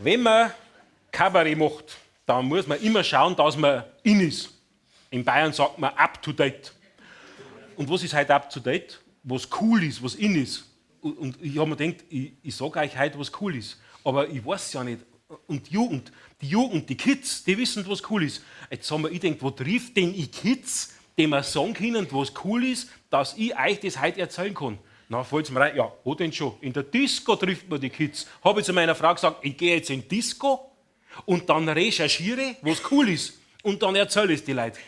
Wenn man Kabarett macht, dann muss man immer schauen, dass man in ist. In Bayern sagt man up to date. Und was ist heute up to date? Was cool ist, was in ist. Und ich habe mir gedacht, ich sage euch heute, was cool ist. Aber ich weiß es ja nicht. Und die Jugend, die Kids, die wissen, was cool ist. Jetzt haben wir gedacht, wo trifft denn ich Kids, die mir sagen können, was cool ist, dass ich euch das heute erzählen kann? Na, fällt es mir rein, ja, wo denn schon? In der Disco trifft man die Kids. Habe ich zu meiner Frau gesagt, ich gehe jetzt in die Disco und dann recherchiere, was cool ist. Und dann erzähle ich es die Leute.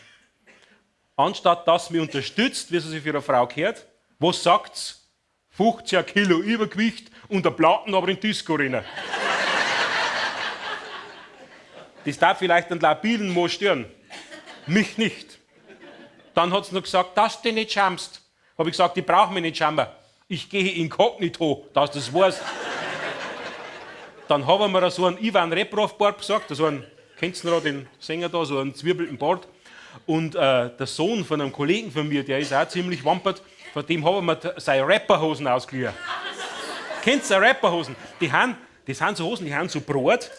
Anstatt dass mich unterstützt, wie sie sich für eine Frau gehört, was sagt's? 15 Kilo Übergewicht und der Platten aber in die Disco rennen. Das darf vielleicht einen labilen Mann stören. Mich nicht. Dann hat sie noch gesagt, dass du nicht schamst. Habe ich gesagt, ich brauche mich nicht schämen. Ich gehe inkognito, dass du das weißt. Dann haben wir so einen Ivan Reprov-Bart gesagt, so einen, kennst du noch den Sänger da, so einen zwirbelten Bart. Und der Sohn von einem Kollegen von mir, der ist auch ziemlich wampert, von dem haben wir seine Rapperhosen ausgeliehen. Kennst du Rapperhosen? Das sind so Hosen, die haben so breit.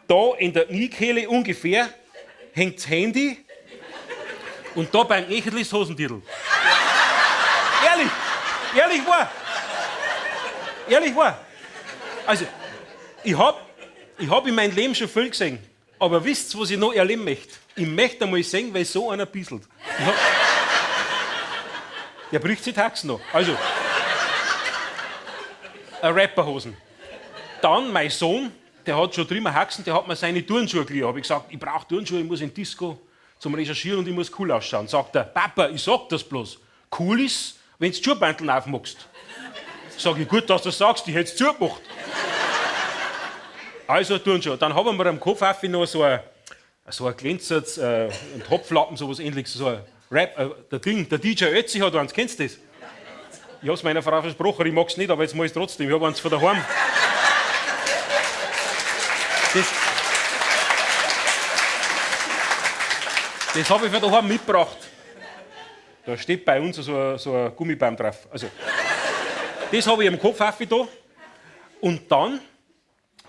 Da in der Kniekehle ungefähr hängt das Handy und da beim Echetl ist Hosentitel. Ehrlich wahr. Also, ich hab in meinem Leben schon viel gesehen. Aber wisst ihr, was ich noch erleben möchte? Ich möchte einmal sehen, weil so einer bisselt. Der bricht sich Taxen noch. Also, Rapperhosen. Dann mein Sohn, der hat schon drüber Haxen, der hat mir seine Turnschuhe geliehen. Habe ich gesagt, ich brauche Turnschuhe, ich muss in die Disco zum Recherchieren und ich muss cool ausschauen. Sagt er, Papa, ich sag das bloß. Cool ist, wenn du die Schuhbeinteln aufmachst. Sag ich, gut, dass du das sagst, ich hätte es zugemacht. Also Turnschuhe. Dann haben wir am Kopf noch so ein Glänzerz, ein Topflappen, sowas ähnliches. So ein Rap, der DJ Ötzi hat eins, kennst du das? Ich habe es meiner Frau versprochen, ich mag es nicht, aber jetzt muss ich es trotzdem. Ich habe eins von daheim. Das habe ich von daheim mitgebracht. Da steht bei uns so ein Gummibaum drauf. Also, das habe ich am Kopf da. Und dann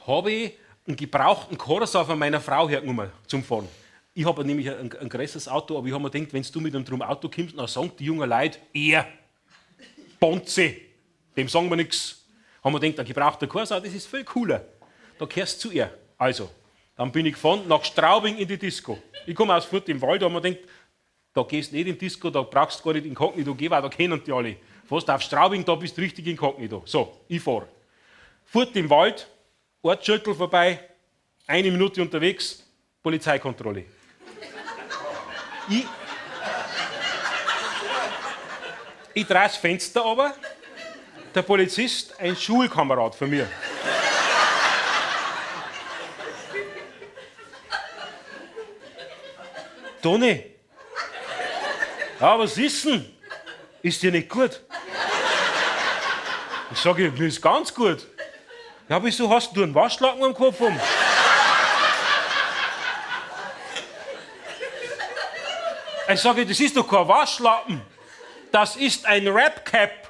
habe ich einen gebrauchten Corsa von meiner Frau hergenommen zum Fahren. Ich habe nämlich ein größeres Auto, aber ich habe mir gedacht, wenn du mit einem drum Auto kommst, dann sagen die jungen Leute, er, Bonze, dem sagen wir nichts. Haben wir gedacht, ein gebrauchter Corsa, das ist viel cooler. Da gehörst du zu ihr. Also, dann bin ich gefahren nach Straubing in die Disco. Ich komme aus Furt im Wald, da haben wir gedacht, da gehst du nicht in die Disco, da brauchst du gar nicht inkognito gehen, weil da kennen die alle. Fährst auf Straubing, da bist du richtig inkognito. So, ich fahre. Furt im Wald, Ortsschüttel vorbei, 1 Minute unterwegs, Polizeikontrolle. Ich drehe das Fenster aber, der Polizist, ein Schulkamerad von mir. Toni, ja, was ist denn? Ist dir nicht gut? Ich sage, mir ist ganz gut. Ja, wieso hast du einen Waschlappen am Kopf um? Ich sage, das ist doch kein Waschlappen. Das ist ein Rap-Cap.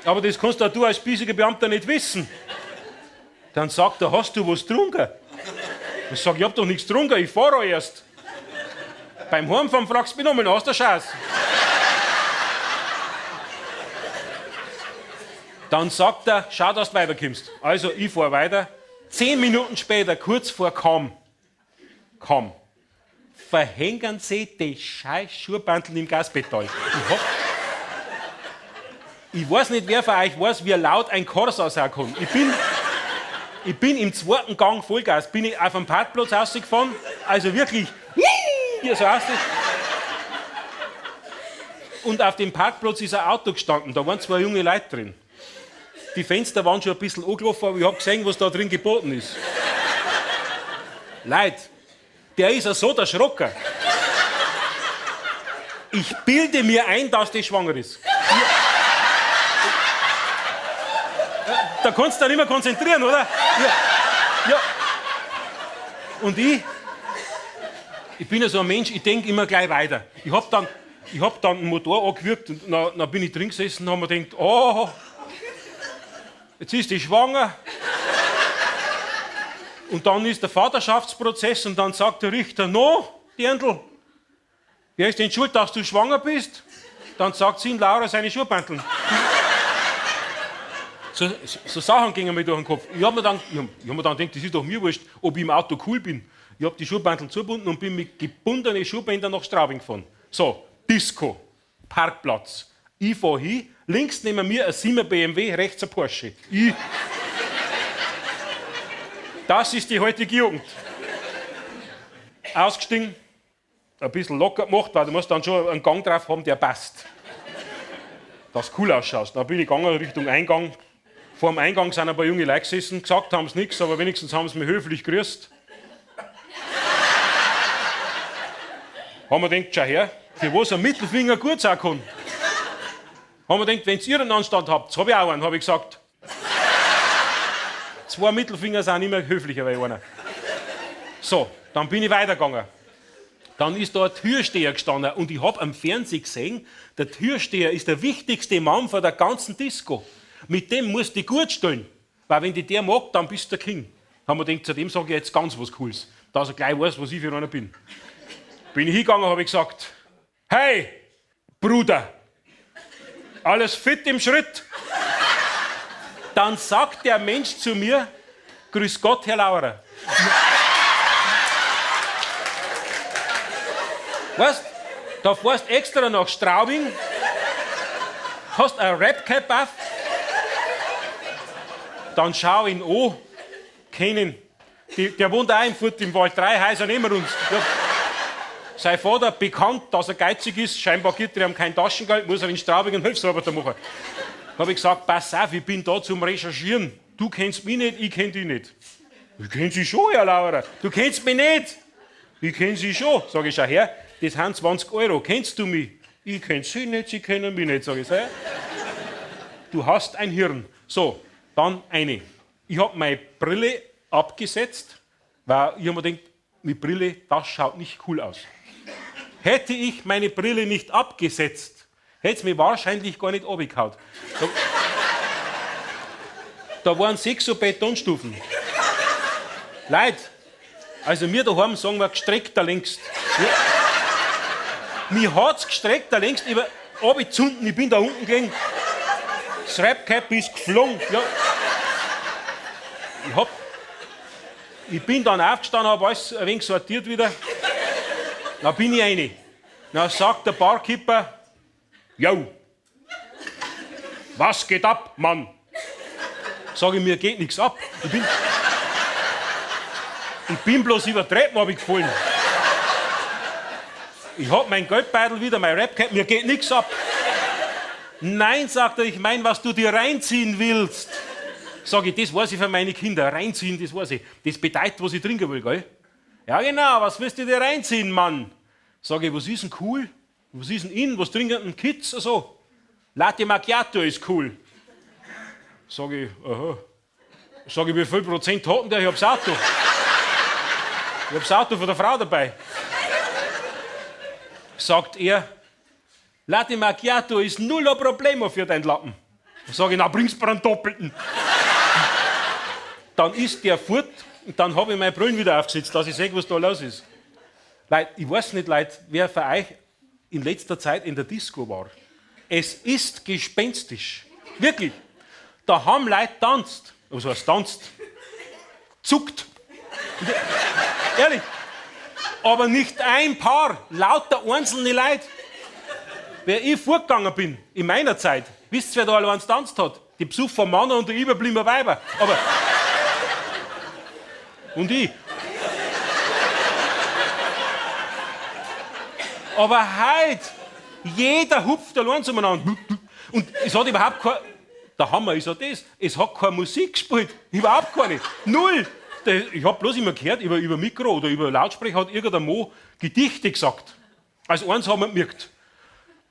Aber das kannst du als biesiger Beamter nicht wissen. Dann sagt er, hast du was getrunken? Ich sage, ich hab doch nichts getrunken, ich fahre erst. Beim Heimfahren fragst du mich nochmal, hast du Scheiß? Dann sagt er, schau, dass du weiterkommst. Also, ich fahre weiter. 10 Minuten später, kurz vor Kam, verhängen sie die scheiß Schuhbandel im Gaspedal. Ich weiß nicht, wer von euch weiß, wie laut ein Corsa sein kann. Ich bin im 2. Gang Vollgas, bin ich auf dem Parkplatz rausgefahren, also wirklich, hier so aus. Und auf dem Parkplatz ist ein Auto gestanden, da waren 2 junge Leute drin. Die Fenster waren schon ein bisschen angelaufen, aber ich habe gesehen, was da drin geboten ist. Leute, der ist ja so erschrocken. Ich bilde mir ein, dass die schwanger ist. Da kannst du dich nicht mehr konzentrieren, oder? Ja. Und ich bin ja so ein Mensch, ich denke immer gleich weiter. Ich hab dann den Motor angewürgt und dann bin ich drin gesessen und habe mir gedacht, oh, jetzt ist die schwanger. Und dann ist der Vaterschaftsprozess und dann sagt der Richter, no, Dirndl, wer ist denn schuld, dass du schwanger bist? Dann sagt sie in Laura seine Schuhbanteln. So Sachen gingen mir durch den Kopf. Ich hab mir dann gedacht, das ist doch mir wurscht, ob ich im Auto cool bin. Ich habe die Schuhbanteln zugebunden und bin mit gebundenen Schuhbändern nach Straubing gefahren. So, Disco, Parkplatz. Ich fahre hin, links neben mir ein 7 BMW, rechts ein Porsche. Das ist die heutige Jugend. Ausgestiegen, ein bisschen locker gemacht, weil du musst dann schon einen Gang drauf haben, der passt. Dass du cool ausschaust. Dann bin ich gegangen Richtung Eingang. Vor dem Eingang sind ein paar junge Leute gesessen, gesagt haben sie nichts, aber wenigstens haben sie mich höflich gegrüßt. Haben wir gedacht, schau her, für was ein Mittelfinger gut sein kann. Haben wir gedacht, wenn ihr einen Anstand habt, habe ich auch einen, habe ich gesagt. 2 Mittelfinger sind immer höflicher wie einer. So, dann bin ich weitergegangen. Dann ist da ein Türsteher gestanden und ich habe am Fernsehen gesehen, der Türsteher ist der wichtigste Mann von der ganzen Disco. Mit dem musst du dich gut stellen, weil wenn dich der mag, dann bist du der King. Haben wir gedacht, zu dem sage ich jetzt ganz was Cooles, dass er gleich weiß, was ich für einer bin. Bin ich hingegangen, habe ich gesagt, hey, Bruder, alles fit im Schritt? Dann sagt der Mensch zu mir, grüß Gott, Herr Laurer. Weißt, da fährst extra nach Straubing, hast ein Rap-Cap auf, dann schau ihn an, kennen. Der wohnt auch in Furt im Wald, 3 Häuser neben uns. Ja. Sein Vater, bekannt, dass er geizig ist, scheinbar gibt er ihm kein Taschengeld, muss er in Straubing einen Hilfsarbeiter machen. Da habe ich gesagt, pass auf, ich bin da zum Recherchieren. Du kennst mich nicht, ich kenn dich nicht. Ich kenn Sie schon, Herr Laurer. Du kennst mich nicht. Ich kenn Sie schon. Sag ich, schau her, das sind 20 Euro. Kennst du mich? Ich kenn Sie nicht, Sie kennen mich nicht. Sag ich, ja. Du hast ein Hirn. So, dann eine. Ich habe meine Brille abgesetzt, weil ich habe mir gedacht, mit Brille, das schaut nicht cool aus. Hätte ich meine Brille nicht abgesetzt, hätte es mir wahrscheinlich gar nicht runtergehauen. Da waren 6 so Betonstufen. Leute, also wir daheim sagen wir gestreckt da längst. Mir hat es gestreckt da längst über runtergezunden, ich bin da unten gegangen. Das Rap-Cap ist geflogen. Ja. Ich bin dann aufgestanden, habe alles ein wenig sortiert wieder. Dann bin ich rein. Dann sagt der Barkeeper, jo, was geht ab, Mann? Sag ich, mir geht nichts ab. Ich bin bloß über die Treppen gefallen. Ich hab mein Geldbeutel wieder, mein Rap-Cap, mir geht nichts ab. Nein, sagt er, ich meine, was du dir reinziehen willst. Sag ich, das weiß ich für meine Kinder. Reinziehen, das weiß ich. Das bedeutet, was ich trinken will, gell? Ja genau, was willst du dir reinziehen, Mann? Sag ich, was ist denn cool? Was ist denn in? Was trinken denn Kids? Also, Latte Macchiato ist cool. Sag ich, aha. Sag ich, wie viel Prozent hat denn der? Ich hab's Auto. Ich hab's Auto von der Frau dabei. Sagt er, Latte Macchiato ist null ein Problem für deinen Lappen. Sag ich, na bringst mir einen Doppelten. Dann ist der fort und dann habe ich meine Brillen wieder aufgesetzt, dass ich sehe, was da los ist. Leute, ich weiß nicht, Leute, wer für euch in letzter Zeit in der Disco war. Es ist gespenstisch. Wirklich. Da haben Leute tanzt. Was heißt tanzt? Zuckt. Ehrlich. Aber nicht ein Paar, lauter einzelne Leute. Wer ich vorgegangen bin, in meiner Zeit, wisst ihr, wer da allein tanzt hat? Die Besucher Männer und die überbliebenen Weiber. Und ich. Aber heute, jeder hupft allein zueinander. Und es hat überhaupt kein, der Hammer ist ja das, es hat keine Musik gespielt. Überhaupt keine. Null. Ich habe bloß immer gehört, über Mikro oder über Lautsprecher hat irgendein Mo Gedichte gesagt. Also eins haben wir gemerkt.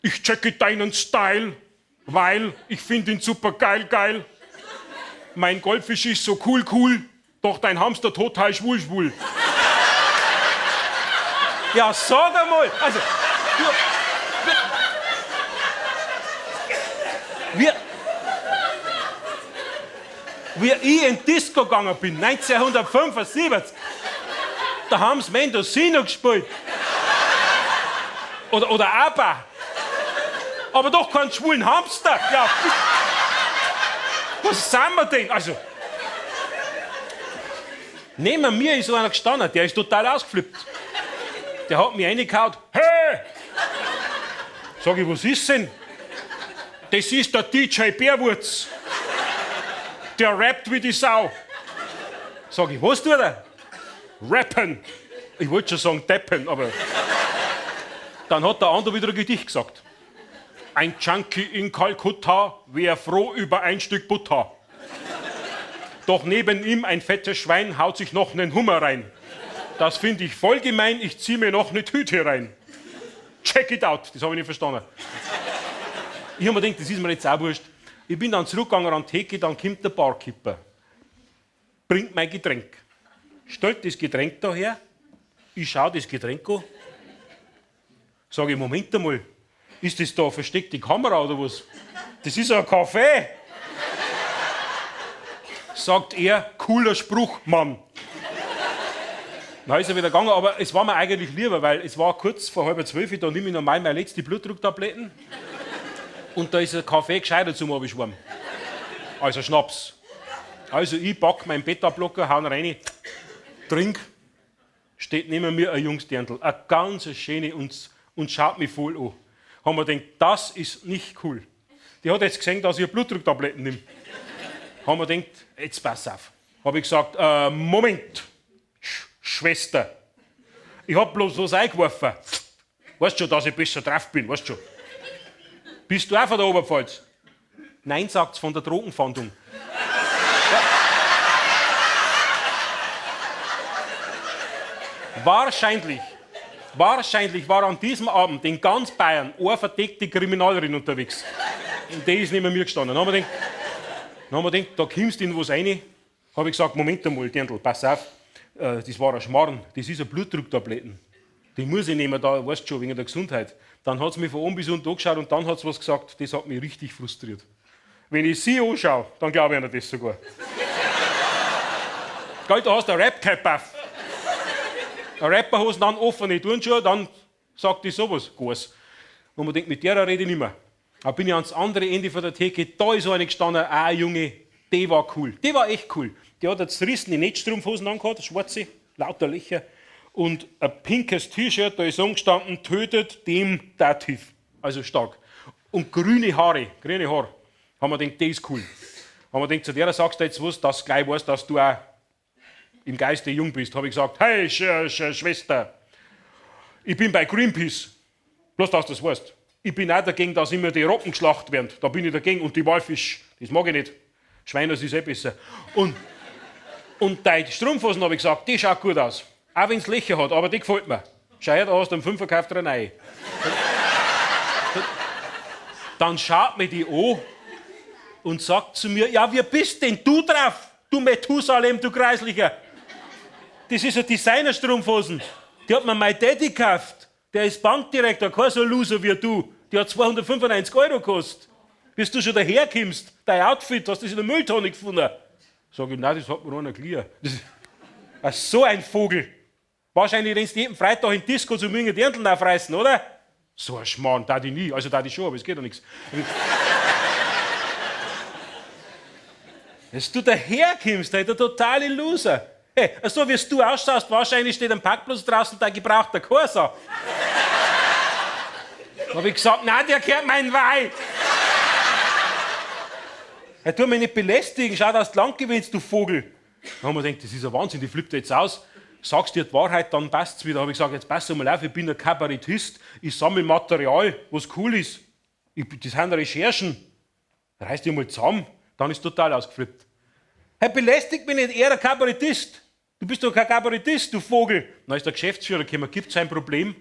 Ich checke deinen Style, weil ich finde ihn super geil. Mein Goldfisch ist so cool, doch dein Hamster total schwul. Ja, sag einmal. Also, Wie ich in die Disco gegangen bin, 1975, da haben sie Mendocino gespielt. Oder ABBA. Aber doch keinen schwulen Hamster. Ja. Was sind wir denn? Also, neben mir ist so einer gestanden, der ist total ausgeflippt. Der hat mich reingehauen. Hey! Sag ich, was ist denn? Das ist der DJ Bärwurz. Der rappt wie die Sau. Sag ich, was tut er? Rappen. Ich wollte schon sagen deppen, aber... Dann hat der andere wieder ein Gedicht gesagt. Ein Junkie in Kalkutta wäre froh über ein Stück Butter. Doch neben ihm ein fettes Schwein haut sich noch einen Hummer rein. Das finde ich voll gemein, ich zieh mir noch eine Tüte rein. Check it out, das habe ich nicht verstanden. Ich habe mir gedacht, das ist mir jetzt auch wurscht. Ich bin dann zurückgegangen an die Theke, dann kommt der Barkeeper. Bringt mein Getränk. Stellt das Getränk daher. Ich schaue das Getränk an. Sage ich, Moment einmal, ist das da eine versteckte Kamera oder was? Das ist ein Kaffee. Sagt er, cooler Spruch, Mann. Dann ist er wieder gegangen, aber es war mir eigentlich lieber, weil es war kurz vor 11:30, da nehme ich normal meine letzte Blutdrucktabletten und da ist ein Kaffee gescheiter zum Abschwimmen. Also Schnaps. Also ich pack meinen Beta-Blocker, hau rein, trink, steht neben mir ein Jungsdirndl, eine ganz schöne und schaut mich voll an. Haben wir gedacht, das ist nicht cool. Die hat jetzt gesehen, dass ich Blutdrucktabletten nehme. Haben wir gedacht, jetzt pass auf. Habe ich gesagt, Moment, Schwester. Ich hab bloß was eingeworfen. Weißt schon, dass ich besser drauf bin, weißt schon. Bist du auch von der Oberpfalz? Nein, sagt's, von der Drogenfahndung. Wahrscheinlich war an diesem Abend in ganz Bayern eine verdeckte Kriminalerin unterwegs. Und die ist neben mir gestanden. Dann haben wir gedacht, da kommst du in was rein. Habe ich gesagt, Moment einmal, Dirndl, pass auf. Das war ein Schmarrn, das ist eine Blutdrucktabletten. Die muss ich nehmen, da weißt du schon, wegen der Gesundheit. Dann hat sie mich von oben bis unten angeschaut und dann hat sie was gesagt, das hat mich richtig frustriert. Wenn ich sie anschaue, dann glaube ich an das sogar. Gell, da hast du eine Rap-Cap auf. Ein Rapperhosen, dann offene Turnschuhe, dann sagt die sowas. Groß. Und man denkt, mit der rede ich nicht mehr. Da bin ich ans andere Ende von der Theke, da ist eine gestanden, auch ein Junge, die war cool. Die war echt cool. Die hat jetzt zerrissene Netzstrumpfhosen angehabt, schwarze, lauter Löcher. Und ein pinkes T-Shirt, da ist angestanden, tötet dem Dativ. Also stark. Und grüne Haare. Haben wir gedacht, die ist cool. Haben wir gedacht, zu der sagst du jetzt was, dass du gleich weißt, dass du auch im Geiste jung bist. Habe ich gesagt, hey, Schwester, ich bin bei Greenpeace. Bloß, dass du das weißt. Ich bin auch dagegen, dass immer die Rocken geschlachtet werden. Da bin ich dagegen. Und die Walfisch, das mag ich nicht. Schweine, das ist eh besser. Und deine Strumpfhosen, habe ich gesagt, die schaut gut aus. Auch wenn es Löcher hat, aber die gefällt mir. Schau her, da hast du einen 5 gekauft oder eine neue. Dann schaut mir die an und sagt zu mir, ja, wie bist denn du drauf, du Methusalem, du Kreislicher? Das ist eine Designer-Strumpfhosen. Die hat mir mein Daddy gekauft. Der ist Bankdirektor, kein so Loser wie du. Die hat 295 € gekostet. Bis du schon daherkommst, dein Outfit, hast du das in der Mülltonne gefunden. Sag ich, nein, das hat mir einer geliehen. So ein Vogel. Wahrscheinlich rennst du jeden Freitag in die Disco zum München Dirndl aufreißen, oder? So ein Schmarrn, da die nie. Also da die schon, aber es geht doch nichts. Dass du daherkommst, der totale Loser. Hey, so wie du ausschaust, wahrscheinlich steht am Parkplatz draußen dein gebrauchter Corsa. Da habe ich gesagt, nein, der gehört mein Weih. Hey, tu mich nicht belästigen, schau, dass du lang gewinnst, du Vogel. Dann haben wir gedacht, das ist ein Wahnsinn, die flippt jetzt aus. Sagst dir die Wahrheit, dann passt es wieder. Da habe ich gesagt, jetzt pass mal auf, ich bin ein Kabarettist, ich sammle Material, was cool ist. Das sind Recherchen. Reiß dich mal zusammen, dann ist total ausgeflippt. Hey, belästigt mich nicht, er ein Kabarettist. Du bist doch kein Kabarettist, du Vogel. Dann ist der Geschäftsführer gekommen, gibt es ein Problem?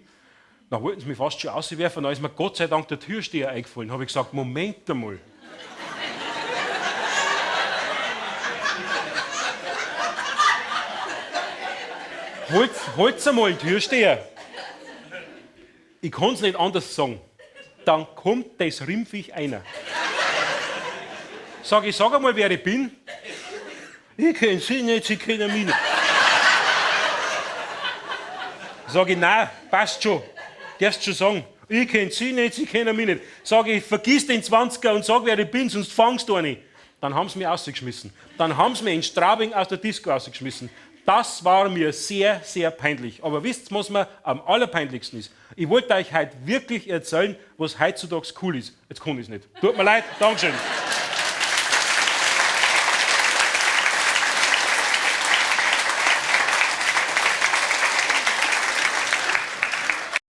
Dann wollten sie mich fast schon rauswerfen, dann ist mir Gott sei Dank der Türsteher eingefallen. Dann habe ich gesagt, Moment einmal. Holt's einmal, Türsteher. Ich kann es nicht anders sagen. Dann kommt das Rimpfich einer. Sag einmal, wer ich bin. Ich kenne Sie nicht, Sie kennen mich nicht. Sag ich, nein, passt schon. Darfst schon sagen. Ich kenne Sie nicht, Sie kennen mich nicht. Sag ich, vergiss den 20er und sag, wer ich bin, sonst fangst du nicht. Dann haben sie mich rausgeschmissen. Dann haben sie mich in Straubing aus der Disco rausgeschmissen. Das war mir sehr, sehr peinlich. Aber wisst ihr, was mir am allerpeinlichsten ist? Ich wollte euch heute wirklich erzählen, was heutzutage cool ist. Jetzt kann ich es nicht. Tut mir leid, Dankeschön.